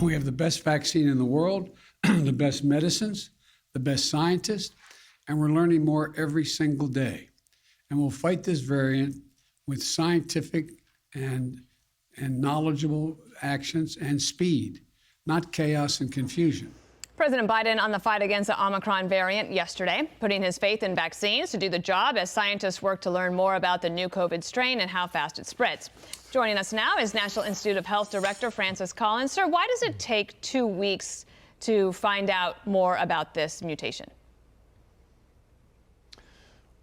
We have the best vaccine in the world, the best medicines, the best scientists, and we're learning more every single day. And we'll fight this variant with scientific and knowledgeable actions and speed, not chaos and confusion. President Biden on the fight against the Omicron variant yesterday, putting his faith in vaccines to do the job as scientists work to learn more about the new COVID strain and how fast it spreads. Joining us now is National Institute of Health Director Francis Collins. Sir, why does it take 2 weeks to find out more about this mutation?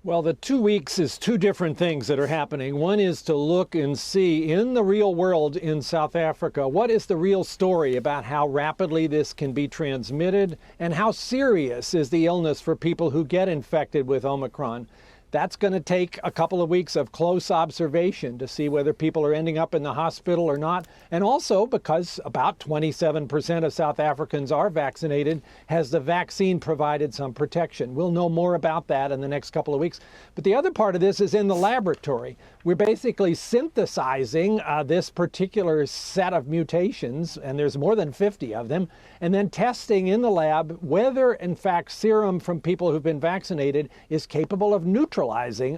Well, the 2 weeks is two different things that are happening. One is to look and see in the real world in South Africa, what is the real story about how rapidly this can be transmitted and how serious is the illness for people who get infected with Omicron. That's going to take a couple of weeks of close observation to see whether people are ending up in the hospital or not. And also because about 27% of South Africans are vaccinated, has the vaccine provided some protection? We'll know more about that in the next couple of weeks. But the other part of this is in the laboratory. We're basically synthesizing this particular set of mutations, and there's more than 50 of them, and then testing in the lab whether, in fact, serum from people who've been vaccinated is capable of neutralizing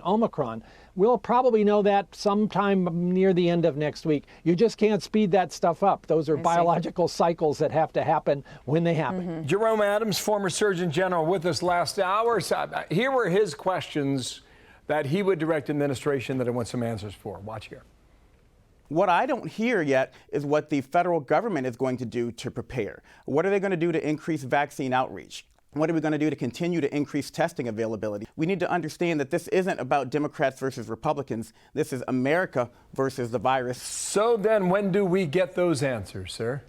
Omicron. We'll probably know that sometime near the end of next week. You just can't speed that stuff up. Those are biological cycles that have to happen when they happen. Mm-hmm. Jerome Adams, former Surgeon General, with us last hour. So, here were his questions that he would direct administration that I want some answers for. Watch here. What I don't hear yet is what the federal government is going to do to prepare. What are they going to do to increase vaccine outreach? What are we going to do to continue to increase testing availability? We need to understand that this isn't about Democrats versus Republicans. This is America versus the virus. So then when do we get those answers, sir?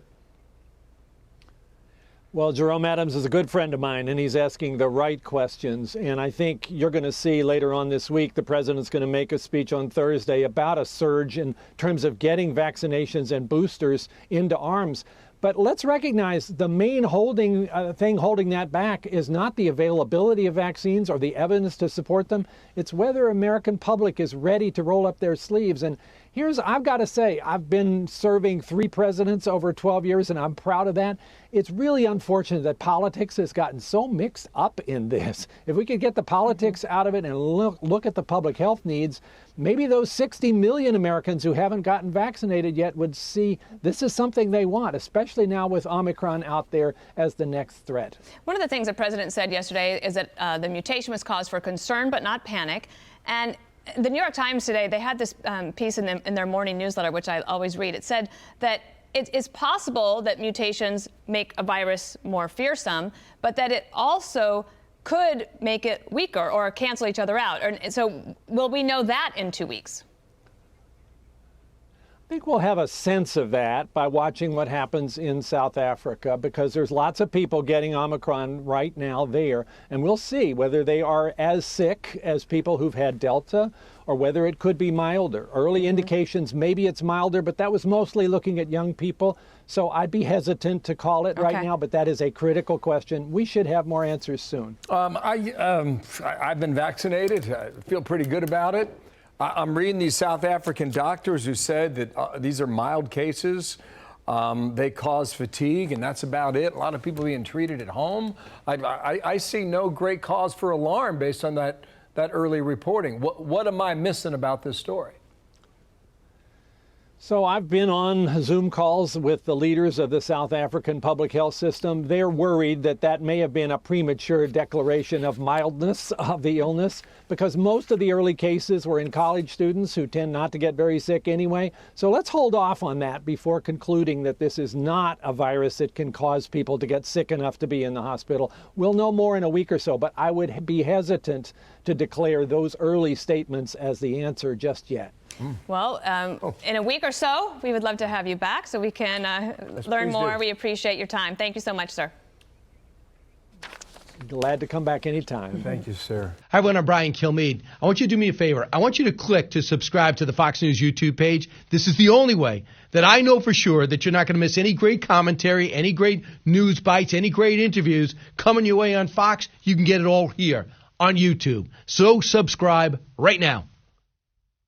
Well, Jerome Adams is a good friend of mine, and he's asking the right questions. And I think you're going to see later on this week, the president's going to make a speech on Thursday about a surge in terms of getting vaccinations and boosters into arms. But let's recognize the main thing holding that back is not the availability of vaccines or the evidence to support them. It's whether American public is ready to roll up their sleeves. And I've got to say, I've been serving 3 presidents over 12 years, and I'm proud of that. It's really unfortunate that politics has gotten so mixed up in this. If we could get the politics out of it and look at the public health needs, maybe those 60 million Americans who haven't gotten vaccinated yet would see this is something they want, especially now with Omicron out there as the next threat. One of the things the president said yesterday is that the mutation was cause for concern but not panic. And the New York Times today, they had this piece in their morning newsletter, which I always read. It said that it is possible that mutations make a virus more fearsome, but that it also could make it weaker or cancel each other out. And so will we know that in 2 weeks? I think we'll have a sense of that by watching what happens in South Africa, because there's lots of people getting Omicron right now there, and we'll see whether they are as sick as people who've had Delta or whether it could be milder. Early indications, maybe it's milder, but that was mostly looking at young people. So I'd be hesitant to call it right now, but that is a critical question. We should have more answers soon. I've been vaccinated. I feel pretty good about it. I'm reading these South African doctors who said that these are mild cases. They cause fatigue, and that's about it. A lot of people being treated at home. I see no great cause for alarm based on that early reporting. What am I missing about this story? So I've been on Zoom calls with the leaders of the South African public health system. They're worried that may have been a premature declaration of mildness of the illness, because most of the early cases were in college students who tend not to get very sick anyway. So let's hold off on that before concluding that this is not a virus that can cause people to get sick enough to be in the hospital. We'll know more in a week or so, but I would be hesitant to declare those early statements as the answer just yet. Well, in a week or so, we would love to have you back so we can learn more. We appreciate your time. Thank you so much, sir. Glad to come back anytime. Thank you, sir. Hi, everyone. I'm Brian Kilmeade. I want you to do me a favor. I want you to click to subscribe to the Fox News YouTube page. This is the only way that I know for sure that you're not going to miss any great commentary, any great news bites, any great interviews coming your way on Fox. You can get it all here on YouTube. So subscribe right now.